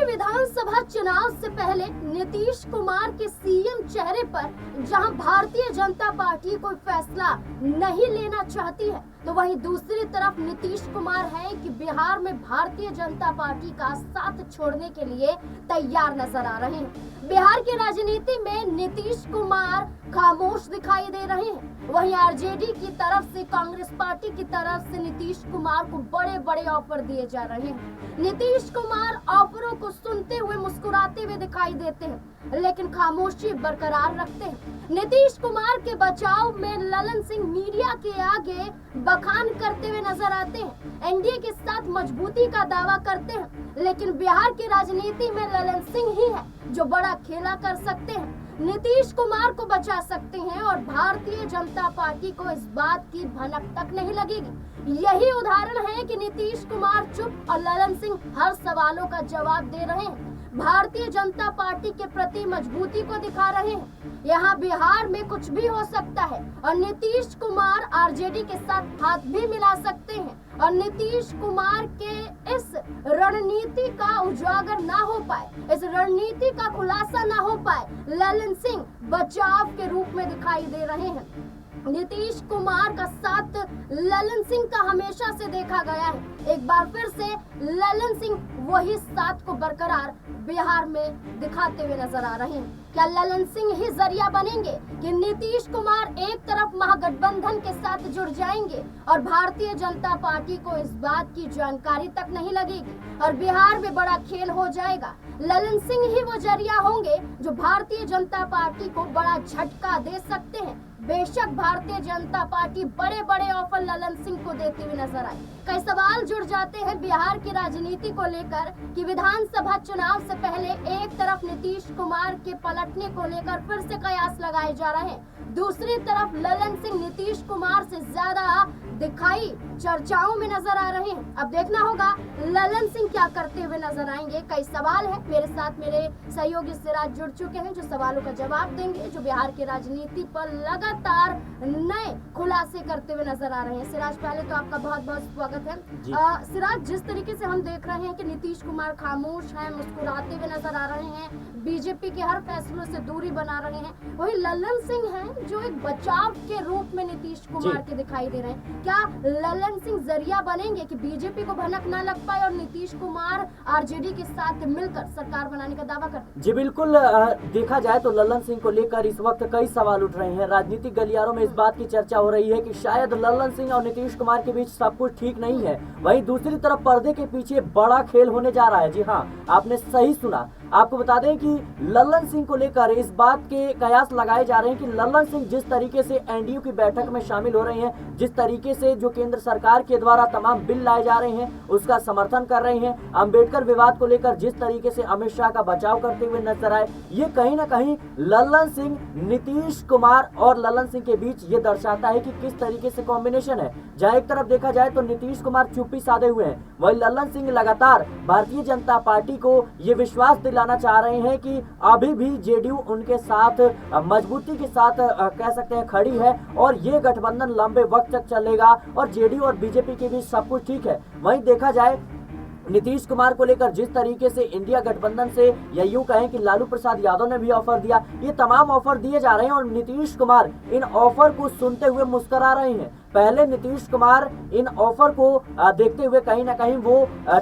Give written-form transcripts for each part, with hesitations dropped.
विधानसभा चुनाव से पहले नीतीश कुमार के सीएम चेहरे पर जहां भारतीय जनता पार्टी कोई फैसला नहीं लेना चाहती है, तो वहीं दूसरी तरफ नीतीश कुमार है कि बिहार में भारतीय जनता पार्टी का साथ छोड़ने के लिए तैयार नजर आ रहे हैं। बिहार की राजनीति में नीतीश कुमार खामोश दिखाई दे रहे हैं। वहीं आरजेडी की तरफ से कांग्रेस पार्टी की तरफ से नीतीश कुमार को बड़े बड़े ऑफर दिए जा रहे हैं। नीतीश कुमार ऑफरों को सुनते हुए मुस्कुराते हुए दिखाई देते हैं, लेकिन खामोशी बरकरार रखते हैं। नीतीश कुमार के बचाव में ललन सिंह मीडिया के आगे बखान करते हुए नजर आते हैं, एनडीए के साथ मजबूती का दावा करते हैं, लेकिन बिहार की राजनीति में ललन सिंह ही है जो बड़ा खेला कर सकते हैं, नीतीश कुमार को बचा सकते हैं और भारतीय जनता पार्टी को इस बात की भनक तक नहीं लगेगी। यही उदाहरण है कि नीतीश कुमार चुप और ललन सिंह हर सवालों का जवाब दे रहे हैं, भारतीय जनता पार्टी के प्रति मजबूती को दिखा रहे हैं। यहाँ बिहार में कुछ भी हो सकता है और नीतीश कुमार आरजेडी के साथ हाथ भी मिला सकते हैं और नीतीश कुमार के इस रणनीति का उजागर ना हो पाए, इस रणनीति का खुलासा ना हो पाए, ललन सिंह बचाव के रूप में दिखाई दे रहे हैं। नीतीश कुमार का साथ ललन सिंह का हमेशा से देखा गया है। एक बार फिर से ललन सिंह वही साथ को बरकरार बिहार में दिखाते हुए नजर आ रहे हैं। क्या ललन सिंह ही जरिया बनेंगे कि नीतीश कुमार एक तरफ महागठबंधन के साथ जुड़ जाएंगे और भारतीय जनता पार्टी को इस बात की जानकारी तक नहीं लगेगी और बिहार में बड़ा खेल हो जाएगा। ललन सिंह ही वो जरिया होंगे जो भारतीय जनता पार्टी को बड़ा झटका दे सकते हैं। बेशक भारतीय जनता पार्टी बड़े बड़े ऑफर ललन सिंह को देते हुए नजर आए। कई सवाल जुड़ जाते हैं बिहार की राजनीति को लेकर कि विधानसभा चुनाव से पहले एक तरफ नीतीश कुमार के पलटने को लेकर फिर से कयास लगाए जा रहे हैं, दूसरी तरफ ललन सिंह नीतीश कुमार से ज्यादा दिखाई चर्चाओं में नजर आ रहे हैं। अब देखना होगा ललन सिंह क्या करते हुए नजर आएंगे। कई सवाल हैं, मेरे साथ मेरे सहयोगी सिराज जुड़ चुके हैं जो सवालों का जवाब देंगे, जो बिहार की राजनीति पर लगातार नए खुलासे करते हुए नजर आ रहे हैं। सिराज, पहले तो आपका बहुत बहुत स्वागत है। सिराज, जिस तरीके से हम देख रहे हैं कि नीतीश कुमार खामोश हैं, मुस्कुराते हुए नजर आ रहे हैं, बीजेपी के हर फैसलों से दूरी बना रहे हैं, वही ललन सिंह हैं जो एक बचाव के रूप में नीतीश कुमार के दिखाई दे रहे हैं। क्या ललन सिंह जरिया बनेंगे कि बीजेपी को भनक ना लग पाए और नीतीश कुमार आरजेडी के साथ मिलकर सरकार बनाने का दावा करते हैं? जी बिल्कुल, देखा जाए तो ललन सिंह को लेकर इस वक्त कई सवाल उठ रहे हैं। राजनीतिक गलियारों में इस बात की चर्चा हो रही है कि शायद ललन सिंह और नीतीश कुमार के बीच सब कुछ ठीक नहीं है। वहीं दूसरी तरफ पर्दे के पीछे बड़ा खेल होने जा रहा है। जी हाँ, आपने सही सुना। आपको बता दें कि ललन सिंह को लेकर इस बात के कयास लगाए जा रहे हैं कि ललन सिंह जिस तरीके से एनडीयू की बैठक में शामिल हो रहे हैं, जिस तरीके से जो केंद्र सरकार के द्वारा तमाम बिल लाए जा रहे हैं उसका समर्थन कर रहे हैं, अंबेडकर विवाद को लेकर जिस तरीके से अमित शाह का बचाव करते हुए नजर आए, ये कहीं ना कहीं ललन सिंह, नीतीश कुमार और ललन सिंह के बीच ये दर्शाता है कि किस तरीके से कॉम्बिनेशन है। जहां एक तरफ देखा जाए तो नीतीश कुमार चुप्पी साधे हुए हैं, वहीं ललन सिंह लगातार भारतीय जनता पार्टी को ये विश्वास दिलाना चाह रहे हैं कि अभी भी जेडीयू उनके साथ मजबूती के साथ कह सकते हैं खड़ी है और ये गठबंधन लंबे वक्त तक चलेगा और जेडीयू और बीजेपी के बीच सब कुछ ठीक है। वहीं देखा जाए नीतीश कुमार को लेकर जिस तरीके से इंडिया गठबंधन से या यूं कहें कि लालू प्रसाद यादव ने भी ऑफर दिया, ये तमाम ऑफर दिए जा रहे हैं और नीतीश कुमार इन ऑफर को सुनते हुए मुस्कुरा रहे हैं। पहले नीतीश कुमार इन ऑफर को देखते हुए कहीं ना कहीं वो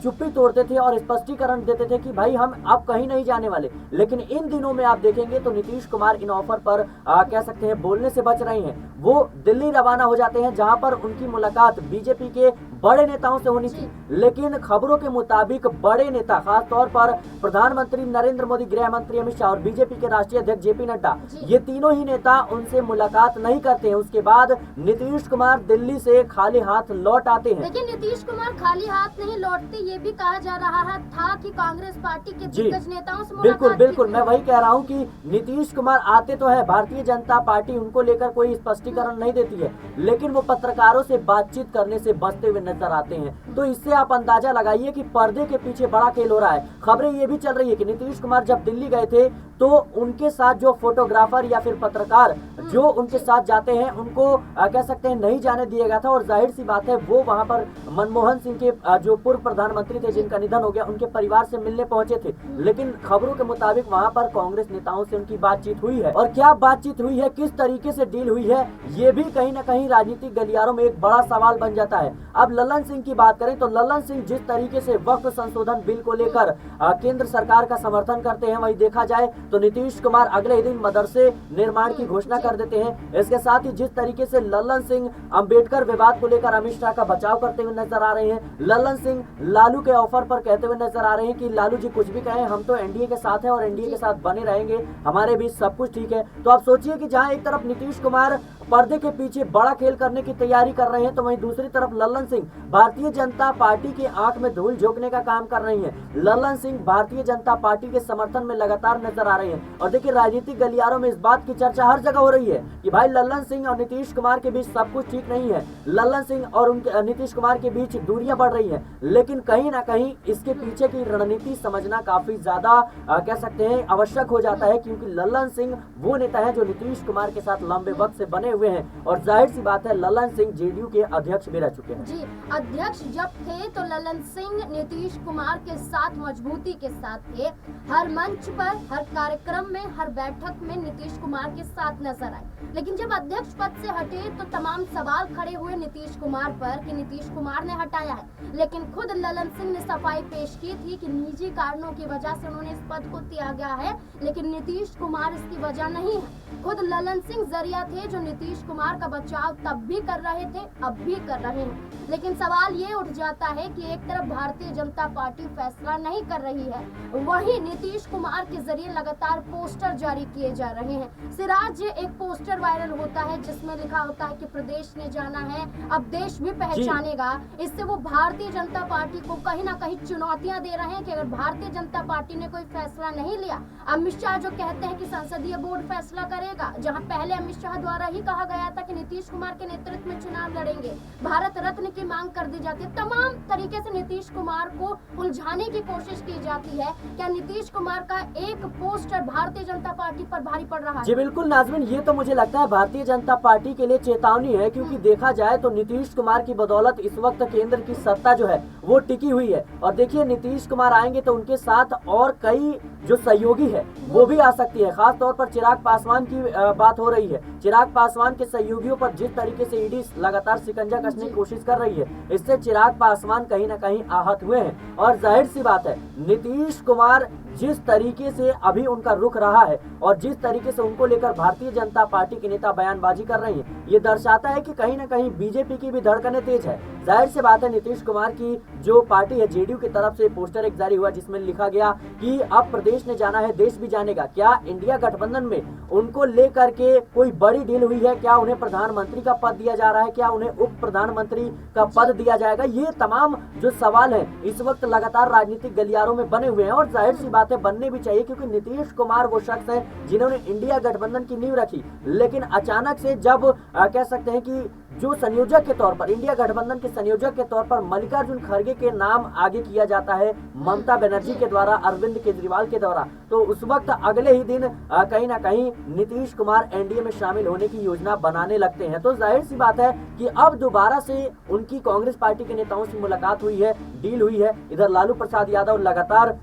चुप्पी तोड़ते थे और स्पष्टीकरण देते थे कि भाई हम अब कहीं नहीं जाने वाले, लेकिन इन दिनों में आप देखेंगे तो नीतीश कुमार इन ऑफर पर कह सकते हैं बोलने से बच रहे हैं। वो दिल्ली रवाना हो जाते हैं जहां पर उनकी मुलाकात बीजेपी के बड़े नेताओं से होनी थी, लेकिन खबरों के मुताबिक बड़े नेता खासतौर पर प्रधानमंत्री नरेंद्र मोदी, गृह मंत्री अमित शाह और बीजेपी के राष्ट्रीय अध्यक्ष जेपी नड्डा, ये तीनों ही नेता उनसे मुलाकात नहीं करते हैं। उसके बाद नीतीश कुमार दिल्ली से खाली हाथ लौट आते हैं। लेकिन नीतीश कुमार खाली हाथ नहीं लौटते, ये भी कहा जा रहा था कि कांग्रेस पार्टी के दिग्गज नेताओं से बिल्कुल बिल्कुल, मैं वही कह रहा हूँ कि नीतीश कुमार आते तो है, भारतीय जनता पार्टी उनको लेकर कोई स्पष्टीकरण नहीं देती है, लेकिन वो पत्रकारों से बातचीत करने से बचते हुए नजर आते हैं। तो इससे आप अंदाजा लगाइए कि पर्दे के पीछे बड़ा खेल हो रहा है। खबरें ये भी चल रही है कि नीतीश कुमार जब दिल्ली गए थे तो उनके साथ जो फोटोग्राफर या फिर पत्रकार जो उनके साथ जाते हैं उनको कह सकते हैं नहीं नहीं जाने दिया गया था। और जाहिर सी बात है वो वहां पर मनमोहन सिंह के जो पूर्व प्रधानमंत्री थे जिनका निधन हो गया, उनके परिवार से मिलने पहुंचे थे। लेकिन खबरों के मुताबिक वहां पर कांग्रेस नेताओं से उनकी बातचीत हुई है, और क्या बातचीत हुई है, किस तरीके से डील हुई है, ये भी कहीं ना कहीं राजनीतिक गलियारों में एक बड़ा सवाल बन जाता है। अब लल्लन सिंह की बात करें तो लल्लन सिंह जिस तरीके से वक्फ संशोधन बिल को लेकर केंद्र सरकार का समर्थन करते हैं, वही देखा जाए तो नीतीश कुमार अगले ही दिन मदरसे निर्माण की घोषणा कर देते हैं। इसके साथ ही जिस तरीके से लल्लन सिंह अंबेडकर विवाद को लेकर अमित शाह का बचाव करते हुए नजर आ रहे हैं, लल्लन सिंह लालू के ऑफर पर कहते हुए नजर आ रहे हैं कि लालू जी कुछ भी कहें, हम तो एनडीए के साथ हैं और एनडीए के साथ बने रहेंगे, हमारे बीच सब कुछ ठीक है। तो आप सोचिए कि जहां एक तरफ नीतीश कुमार पर्दे के पीछे बड़ा खेल करने की तैयारी कर रहे हैं, तो वहीं दूसरी तरफ लल्लन सिंह भारतीय जनता पार्टी की आंख में धूल झोंकने का काम कर रही हैं। लल्लन सिंह भारतीय जनता पार्टी के समर्थन में लगातार नजर आ रहे हैं। और देखिए राजनीतिक गलियारों में इस बात की चर्चा हर जगह हो रही है कि भाई लल्लन सिंह और नीतीश कुमार के बीच सब कुछ ठीक नहीं है, लल्लन सिंह और उनके नीतीश कुमार के बीच दूरियां बढ़ रही है। लेकिन कहीं ना कहीं इसके पीछे की रणनीति समझना काफी ज्यादा कह सकते हैं आवश्यक हो जाता है, क्योंकि लल्लन सिंह वो नेता है जो नीतीश कुमार के साथ लंबे वक्त से बने हुए हैं। और जाहिर सी बात है लल्लन सिंह जेडीयू के अध्यक्ष भी रह चुके हैं। जी, अध्यक्ष जब थे तो लल्लन सिंह नीतीश कुमार के साथ मजबूती के साथ थे। हर मंच पर, हर कार्यक्रम में, हर बैठक में नीतीश कुमार के साथ नजर आए। लेकिन जब अध्यक्ष पद से हटे तो तमाम सवाल खड़े हुए नीतीश कुमार पर कि नीतीश कुमार ने हटाया है। लेकिन खुद लल्लन सिंह ने सफाई पेश की थी कि निजी कारणों की वजह से उन्होंने इस पद को त्यागा है, लेकिन नीतीश कुमार इसकी वजह नहीं है। खुद लल्लन सिंह जरिया थे जो नीतीश कुमार का बचाव तब भी कर रहे थे, अब भी कर रहे हैं। लेकिन सवाल ये उठ जाता है कि एक तरफ भारतीय जनता पार्टी फैसला नहीं कर रही है, वहीं नीतीश कुमार के जरिए लगातार पोस्टर जारी किए जा रहे हैं। सिराज एक पोस्टर वायरल होता है जिसमें लिखा होता है कि प्रदेश ने जाना है, अब देश भी पहचानेगा। इससे वो भारतीय जनता पार्टी को कहीं ना कहीं चुनौतियां दे रहे हैं कि अगर भारतीय जनता पार्टी ने कोई फैसला नहीं लिया, अमित शाह जो कहते हैं कि संसदीय बोर्ड फैसला करेगा, जहां पहले अमित शाह द्वारा ही कहा गया था कि नीतीश कुमार के नेतृत्व में चुनाव लड़ेंगे, भारत रत्न की मांग कर दी जाती है। तमाम तरीके से नीतीश कुमार को उलझाने की कोशिश की जाती है। क्या नीतीश कुमार का एक पोस्टर भारतीय जनता पार्टी पर भारी पड़ रहा है? जी बिल्कुल नाज़मीन, ये तो मुझे लगता है भारतीय जनता पार्टी के लिए चेतावनी है, क्योंकि देखा जाए तो नीतीश कुमार की बदौलत इस वक्त केंद्र की सत्ता जो है वो टिकी हुई है। और देखिए नीतीश कुमार आएंगे तो उनके साथ और कई जो सहयोगी है वो भी आ सकती है। खास तौर पर चिराग पासवान की बात हो रही है। चिराग पासवान के सहयोगियों पर जिस तरीके से ईडी लगातार शिकंजा कसने की कोशिश कर रही है, इससे चिराग पासवान कहीं ना कहीं आहत हुए हैं। और जाहिर सी बात है नीतीश कुमार जिस तरीके से अभी उनका रुख रहा है और जिस तरीके से उनको लेकर भारतीय जनता पार्टी के नेता बयानबाजी कर रहे हैं, ये दर्शाता है कि कहीं ना कहीं बीजेपी की भी धड़कनें तेज है। जाहिर सी बात है नीतीश कुमार की जो पार्टी है जेडीयू की तरफ से पोस्टर एक जारी हुआ जिसमें लिखा गया कि अब प्रदेश ने जाना है, देश भी जानेगा। क्या इंडिया गठबंधन में उनको लेकर के कोई बड़ी डील हुई है? क्या उन्हें प्रधानमंत्री का पद दिया जा रहा है? क्या उन्हें उप प्रधानमंत्री का पद दिया जाएगा? ये तमाम जो सवाल है इस वक्त लगातार राजनीतिक गलियारों में बने हुए हैं और जाहिर सी बात है बनने भी चाहिए, क्योंकि नीतीश कुमार वो शख्स है जिन्होंने इंडिया गठबंधन की नींव रखी। लेकिन अचानक से जब कह सकते हैं कि जो संयोजक के तौर पर, इंडिया गठबंधन के संयोजक के तौर पर मल्लिकार्जुन खड़गे के नाम आगे किया जाता है ममता बनर्जी के द्वारा, अरविंद केजरीवाल के द्वारा, तो उस वक्त अगले ही दिन कहीं ना कहीं नीतीश कुमार एनडीए में शामिल होने की योजना बनाने लगते हैं। तो जाहिर सी बात है कि अब दोबारा से उनकी कांग्रेस पार्टी के नेताओं से मुलाकात हुई है, डील हुई है। इधर लालू प्रसाद यादव लगातार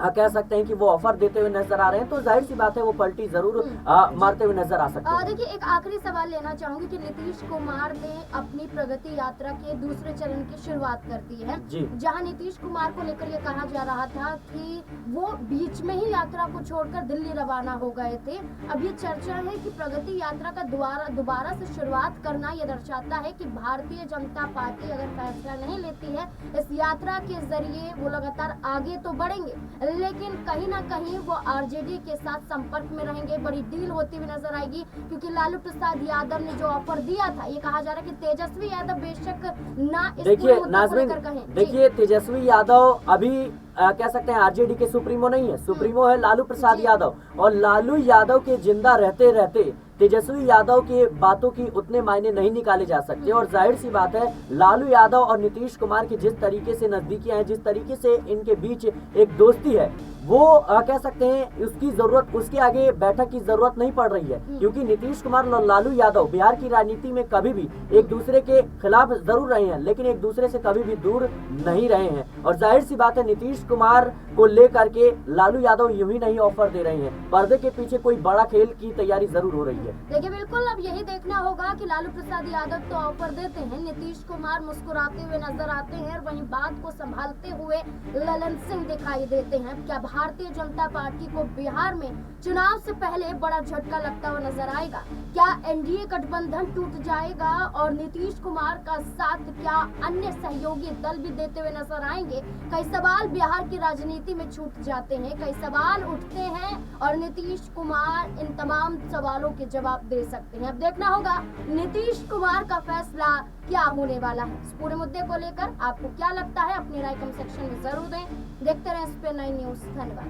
कह सकते हैं कि वो ऑफर देते हुए नजर आ रहे हैं, तो जाहिर सी बात है वो पलटी जरूर मारते हुए नजर आ सकते हैं। देखिए एक आखिरी सवाल लेना चाहूंगी कि नीतीश कुमार ने अपनी प्रगति यात्रा के दूसरे चरण की शुरुआत कर दी है, जहां नीतीश कुमार को लेकर ये कहा जा रहा था कि वो बीच में ही यात्रा को छोड़कर दिल्ली रवाना हो गए थे। अब ये चर्चा है कि प्रगति यात्रा का दोबारा से शुरुआत करना ये दर्शाता है कि भारतीय जनता पार्टी अगर फैसला नहीं लेती है इस यात्रा के जरिए वो लगातार आगे तो बढ़ेंगे, लेकिन कहीं ना कहीं वो आरजेडी के साथ संपर्क में रहेंगे। बड़ी डील होती हुई नजर आएगी, क्योंकि लालू प्रसाद यादव ने जो ऑफर दिया था, ये कहा जा रहा है कि तेजस्वी यादव बेशक ना इस देखिए नाज़मीन, देखिए तेजस्वी यादव अभी कह सकते हैं आरजेडी के सुप्रीमो नहीं है, सुप्रीमो है लालू प्रसाद यादव। और लालू यादव के जिंदा रहते रहते तेजस्वी यादव के बातों की उतने मायने नहीं निकाले जा सकते। और जाहिर सी बात है लालू यादव और नीतीश कुमार की जिस तरीके से नजदीकियां हैं, जिस तरीके से इनके बीच एक दोस्ती है, वो कह सकते हैं उसकी जरूरत, उसके आगे बैठक की जरूरत नहीं पड़ रही है, क्योंकि नीतीश कुमार और लालू यादव बिहार की राजनीति में कभी भी एक दूसरे के खिलाफ जरूर रहे हैं, लेकिन एक दूसरे से कभी भी दूर नहीं रहे हैं। और जाहिर सी बात है, नीतीश कुमार को लेकर के लालू यादव यूं ही नहीं ऑफर दे रहे हैं, पर्दे के पीछे कोई बड़ा खेल की तैयारी जरूर हो रही है। देखिए बिल्कुल, अब यही देखना होगा कि लालू प्रसाद यादव तो ऑफर देते हैं, नीतीश कुमार मुस्कुराते हुए नजर आते हैं, और वहीं बात को संभालते हुए ललन सिंह दिखाई देते हैं। क्या भारतीय जनता पार्टी को बिहार में चुनाव से पहले बड़ा झटका लगता हुआ नजर आएगा? क्या एनडीए गठबंधन टूट जाएगा और नीतीश कुमार का साथ क्या अन्य सहयोगी दल भी देते हुए नजर आएंगे? कई सवाल बिहार की राजनीति में छूट जाते हैं, कई सवाल उठते हैं, और नीतीश कुमार इन तमाम सवालों के जवाब दे सकते हैं। अब देखना होगा नीतीश कुमार का फैसला क्या होने वाला है। इस पूरे मुद्दे को लेकर आपको क्या लगता है, अपनी राय कमेंट सेक्शन में जरूर दें। देखते रहें एसपी9 न्यूज़। धन्यवाद।